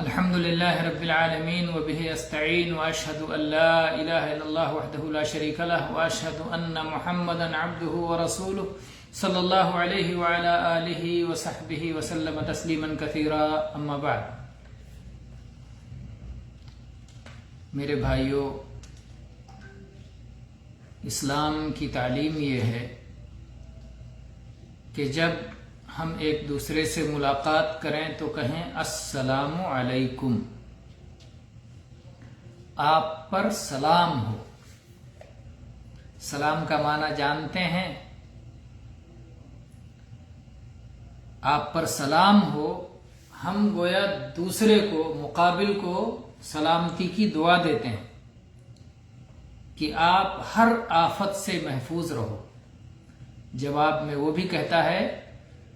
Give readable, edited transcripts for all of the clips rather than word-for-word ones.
الحمد لله رب العالمين وبه أستعين وأشهد أن لا إله إلا الله وحده لا شريك له وأشهد أن محمدا عبده ورسوله صلى الله عليه وعلى آله وصحبه وسلم تسليما كثيرا أما بعد. میرے بھائیو، اسلام کی تعلیم یہ ہے کہ جب ہم ایک دوسرے سے ملاقات کریں تو کہیں السلام علیکم، آپ پر سلام ہو. سلام کا معنی جانتے ہیں؟ آپ پر سلام ہو، ہم گویا دوسرے کو، مقابل کو سلامتی کی دعا دیتے ہیں کہ آپ ہر آفت سے محفوظ رہو. جواب میں وہ بھی کہتا ہے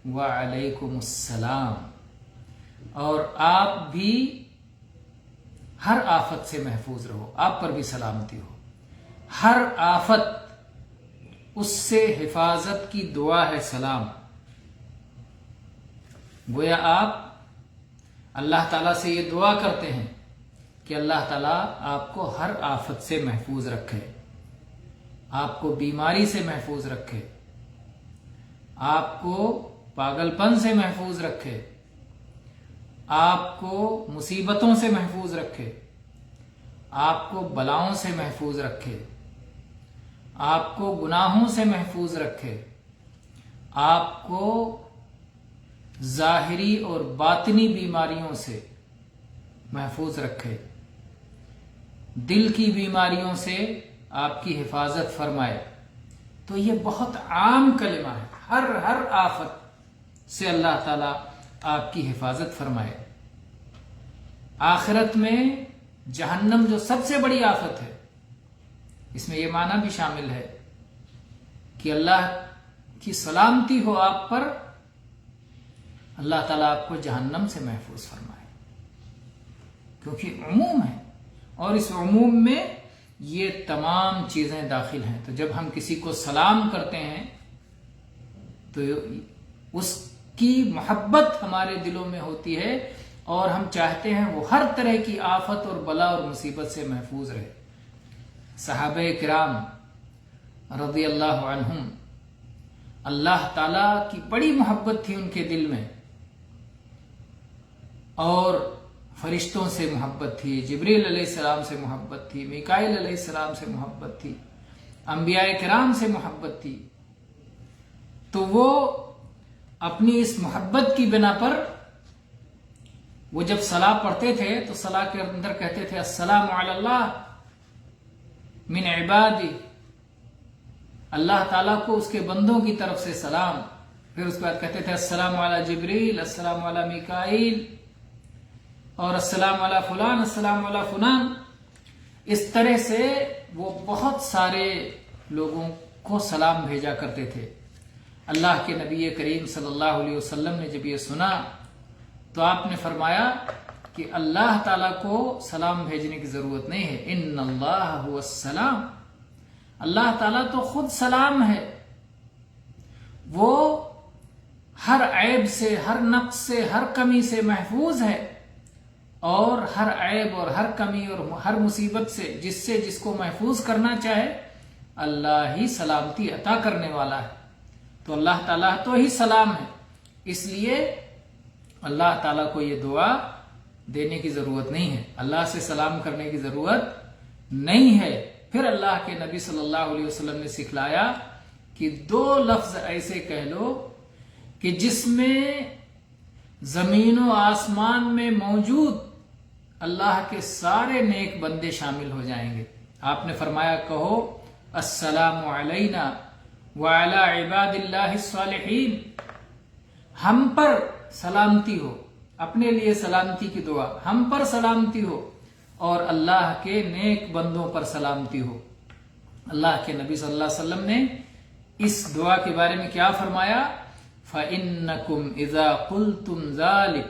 وعلیکم السلام، اور آپ بھی ہر آفت سے محفوظ رہو، آپ پر بھی سلامتی ہو. ہر آفت، اس سے حفاظت کی دعا ہے سلام. گویا آپ اللہ تعالیٰ سے یہ دعا کرتے ہیں کہ اللہ تعالیٰ آپ کو ہر آفت سے محفوظ رکھے، آپ کو بیماری سے محفوظ رکھے، آپ کو پاگل پن سے محفوظ رکھے، آپ کو مصیبتوں سے محفوظ رکھے، آپ کو بلاؤں سے محفوظ رکھے، آپ کو گناہوں سے محفوظ رکھے، آپ کو ظاہری اور باطنی بیماریوں سے محفوظ رکھے، دل کی بیماریوں سے آپ کی حفاظت فرمائے. تو یہ بہت عام کلمہ ہے. ہر آفت سے اللہ تعالیٰ آپ کی حفاظت فرمائے. آخرت میں جہنم جو سب سے بڑی آفت ہے، اس میں یہ معنی بھی شامل ہے کہ اللہ کی سلامتی ہو آپ پر، اللہ تعالیٰ آپ کو جہنم سے محفوظ فرمائے. کیونکہ عموم ہے، اور اس عموم میں یہ تمام چیزیں داخل ہیں. تو جب ہم کسی کو سلام کرتے ہیں تو اس کی محبت ہمارے دلوں میں ہوتی ہے، اور ہم چاہتے ہیں وہ ہر طرح کی آفت اور بلا اور مصیبت سے محفوظ رہے. صحابہ کرام رضی اللہ عنہم، اللہ تعالیٰ کی بڑی محبت تھی ان کے دل میں، اور فرشتوں سے محبت تھی، جبریل علیہ السلام سے محبت تھی، میکائیل علیہ السلام سے محبت تھی، انبیاء کرام سے محبت تھی. تو وہ اپنی اس محبت کی بنا پر وہ جب صلاۃ پڑھتے تھے تو صلاۃ کے اندر کہتے تھے السلام علی اللہ من عبادی، اللہ تعالیٰ کو اس کے بندوں کی طرف سے سلام. پھر اس کے بعد کہتے تھے السلام علی جبریل، السلام علی میکائیل، اور السلام علی فلان، السلام علی فلان. اس طرح سے وہ بہت سارے لوگوں کو سلام بھیجا کرتے تھے. اللہ کے نبی کریم صلی اللہ علیہ وسلم نے جب یہ سنا تو آپ نے فرمایا کہ اللہ تعالیٰ کو سلام بھیجنے کی ضرورت نہیں ہے. ان اللہ هو السلام، اللہ تعالیٰ تو خود سلام ہے. وہ ہر عیب سے، ہر نقص سے، ہر کمی سے محفوظ ہے، اور ہر عیب اور ہر کمی اور ہر مصیبت سے جس کو محفوظ کرنا چاہے اللہ ہی سلامتی عطا کرنے والا ہے. تو اللہ تعالیٰ تو ہی سلام ہے، اس لیے اللہ تعالیٰ کو یہ دعا دینے کی ضرورت نہیں ہے، اللہ سے سلام کرنے کی ضرورت نہیں ہے. پھر اللہ کے نبی صلی اللہ علیہ وسلم نے سکھلایا کہ 2 لفظ ایسے کہہ لو کہ جس میں زمین و آسمان میں موجود اللہ کے سارے نیک بندے شامل ہو جائیں گے. آپ نے فرمایا کہو السلام علینا وعلی عباد اللہ الصالحین، ہم پر سلامتی ہو، اپنے لیے سلامتی کی دعا، ہم پر سلامتی ہو، اور اللہ کے نیک بندوں پر سلامتی ہو. اللہ کے نبی صلی اللہ علیہ وسلم نے اس دعا کے بارے میں کیا فرمایا؟ فَإِنَّكُمْ إِذَا قُلْتُمْ ذَلِكَ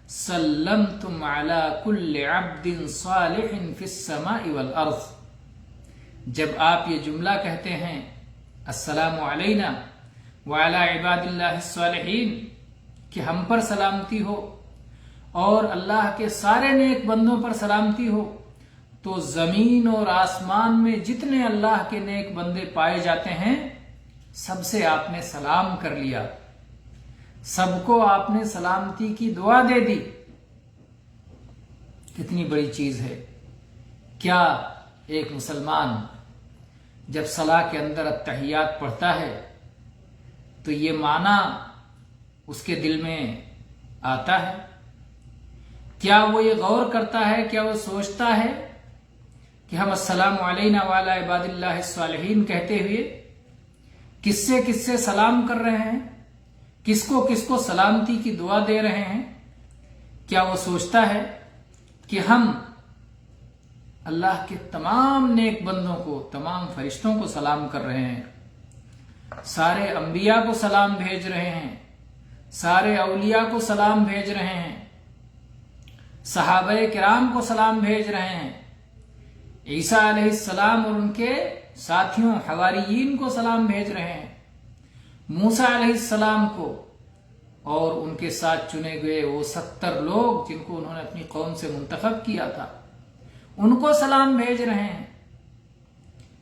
سَلَّمْتُمْ عَلَى كُلِّ عَبْدٍ صَالِحٍ فِي السَّمَاءِ وَالْأَرْضِ. جب آپ یہ جملہ کہتے ہیں السلام علینا وعلی عباد اللہ الصالحین، کہ ہم پر سلامتی ہو اور اللہ کے سارے نیک بندوں پر سلامتی ہو، تو زمین اور آسمان میں جتنے اللہ کے نیک بندے پائے جاتے ہیں سب سے آپ نے سلام کر لیا، سب کو آپ نے سلامتی کی دعا دے دی۔ کتنی بڑی چیز ہے۔ کیا ایک مسلمان جب صلاح کے اندر التحیات پڑھتا ہے تو یہ معنی اس کے دل میں آتا ہے؟ کیا وہ یہ غور کرتا ہے، کیا وہ سوچتا ہے کہ ہم السلام علینا وعلی عباد اللہ الصالحین کہتے ہوئے کس سے سلام کر رہے ہیں، کس کو سلامتی کی دعا دے رہے ہیں؟ کیا وہ سوچتا ہے کہ ہم اللہ کے تمام نیک بندوں کو، تمام فرشتوں کو سلام کر رہے ہیں، سارے انبیاء کو سلام بھیج رہے ہیں، سارے اولیاء کو سلام بھیج رہے ہیں، صحابہ کرام کو سلام بھیج رہے ہیں، عیسیٰ علیہ السلام اور ان کے ساتھیوں حواریین کو سلام بھیج رہے ہیں، موسیٰ علیہ السلام کو اور ان کے ساتھ چنے گئے وہ 70 لوگ جن کو انہوں نے اپنی قوم سے منتخب کیا تھا، ان کو سلام بھیج رہے ہیں۔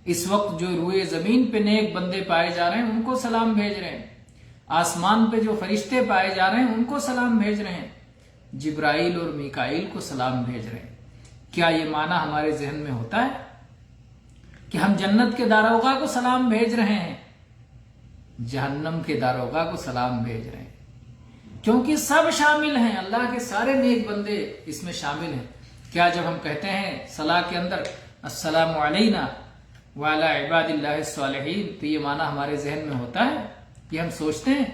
اس وقت جو روئے زمین پہ نیک بندے پائے جا رہے ہیں ان کو سلام بھیج رہے ہیں، آسمان پہ جو فرشتے پائے جا رہے ہیں ان کو سلام بھیج رہے ہیں، جبرائیل اور میکائیل کو سلام بھیج رہے ہیں۔ کیا یہ معنی ہمارے ذہن میں ہوتا ہے کہ ہم جنت کے داروغہ کو سلام بھیج رہے ہیں، جہنم کے داروغہ کو سلام بھیج رہے ہیں؟ کیونکہ سب شامل ہیں، اللہ کے سارے نیک بندے اس میں شامل ہیں۔ کیا جب ہم کہتے ہیں صلاح کے اندر السلام علینا وعلی عباد اللہ الصالحین تو یہ معنی ہمارے ذہن میں ہوتا ہے، یہ ہم سوچتے ہیں؟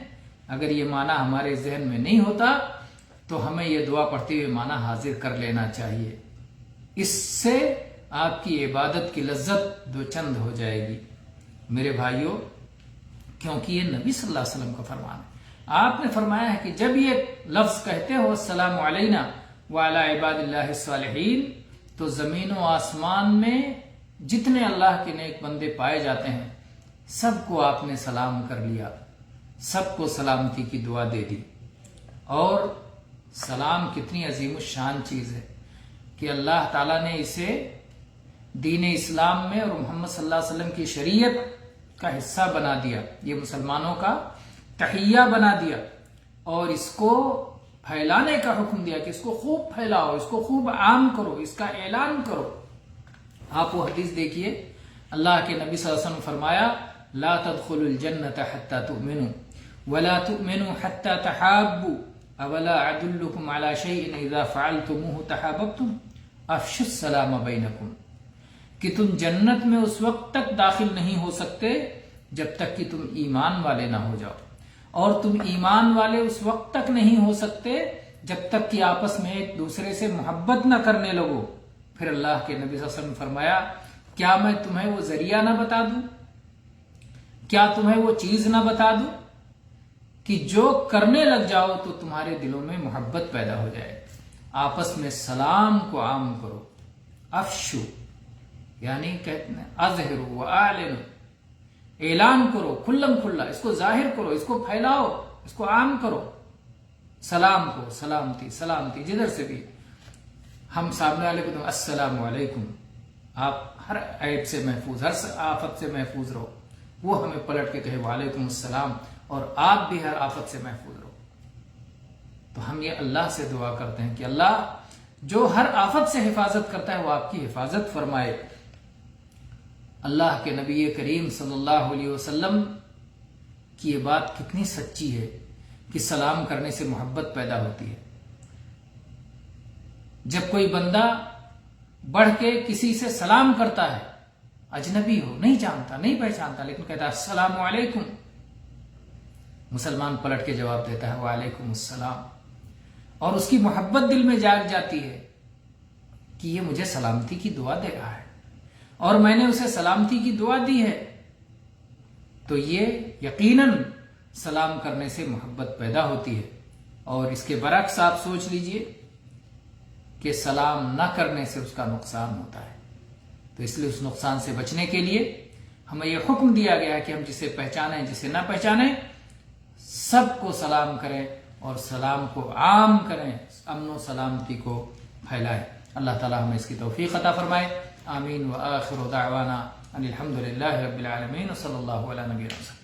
اگر یہ معنی ہمارے ذہن میں نہیں ہوتا تو ہمیں یہ دعا پڑھتے ہوئے معنی حاضر کر لینا چاہیے، اس سے آپ کی عبادت کی لذت دو چند ہو جائے گی میرے بھائیوں، کیونکہ یہ نبی صلی اللہ علیہ وسلم کا فرمان ہے۔ آپ نے فرمایا ہے کہ جب یہ لفظ کہتے ہو السلام علینا وعلی عباد اللہ الصالحین تو زمین و آسمان میں جتنے اللہ کے نیک بندے پائے جاتے ہیں سب کو آپ نے سلام کر لیا، سب کو سلامتی کی دعا دے دی۔ اور سلام کتنی عظیم الشان چیز ہے کہ اللہ تعالیٰ نے اسے دین اسلام میں اور محمد صلی اللہ علیہ وسلم کی شریعت کا حصہ بنا دیا، یہ مسلمانوں کا تحیہ بنا دیا، اور اس کو پھیلانے کا حکم دیا کہ اس کو خوب پھیلاؤ، اس کو خوب عام کرو، اس کا اعلان کرو۔ آپ وہ حدیث دیکھیے، اللہ کے نبی صلی اللہ علیہ وسلم فرمایا لا تدخلوا الجنة حتى تؤمنوا ولا تؤمنوا حتى تحابوا اولا ادلكم على شيء اذا فعلتموه تحاببتم افشوا السلام بينكم، کہ تم جنت میں اس وقت تک داخل نہیں ہو سکتے جب تک کہ تم ایمان والے نہ ہو جاؤ، اور تم ایمان والے اس وقت تک نہیں ہو سکتے جب تک کہ آپس میں ایک دوسرے سے محبت نہ کرنے لگو۔ پھر اللہ کے نبی صلی اللہ علیہ وسلم نے فرمایا کیا میں تمہیں وہ ذریعہ نہ بتا دوں، کیا تمہیں وہ چیز نہ بتا دوں کہ جو کرنے لگ جاؤ تو تمہارے دلوں میں محبت پیدا ہو جائے۔ آپس میں سلام کو عام کرو، افشو یعنی کہتے ہیں اظہروا واعلنوا، اعلان کرو کھلم کھلا، اس کو ظاہر کرو، اس کو پھیلاؤ، اس کو عام کرو، سلام کو، سلامتی سلامتی جدھر سے بھی ہم سامنے والے کو السلام علیکم، آپ ہر عیب سے محفوظ، ہر آفت سے محفوظ رہو، وہ ہمیں پلٹ کے کہے وعلیکم السلام، اور آپ بھی ہر آفت سے محفوظ رہو۔ تو ہم یہ اللہ سے دعا کرتے ہیں کہ اللہ جو ہر آفت سے حفاظت کرتا ہے وہ آپ کی حفاظت فرمائے۔ اللہ کے نبی کریم صلی اللہ علیہ وسلم کی یہ بات کتنی سچی ہے کہ سلام کرنے سے محبت پیدا ہوتی ہے۔ جب کوئی بندہ بڑھ کے کسی سے سلام کرتا ہے، اجنبی ہو، نہیں جانتا نہیں پہچانتا، لیکن کہتا ہے السلام علیکم، مسلمان پلٹ کے جواب دیتا ہے وعلیکم السلام، اور اس کی محبت دل میں جاگ جاتی ہے کہ یہ مجھے سلامتی کی دعا دے رہا ہے اور میں نے اسے سلامتی کی دعا دی ہے، تو یہ یقیناً سلام کرنے سے محبت پیدا ہوتی ہے۔ اور اس کے برعکس آپ سوچ لیجئے کہ سلام نہ کرنے سے اس کا نقصان ہوتا ہے، تو اس لیے اس نقصان سے بچنے کے لیے ہمیں یہ حکم دیا گیا ہے کہ ہم جسے پہچانیں جسے نہ پہچانیں سب کو سلام کریں، اور سلام کو عام کریں، امن و سلامتی کو پھیلائیں۔ اللہ تعالی ہمیں اس کی توفیق عطا فرمائے۔ آمین۔ وآخر دعوانا ان الحمد للہ رب العالمین، وصلی اللہ علی نبینا محمد۔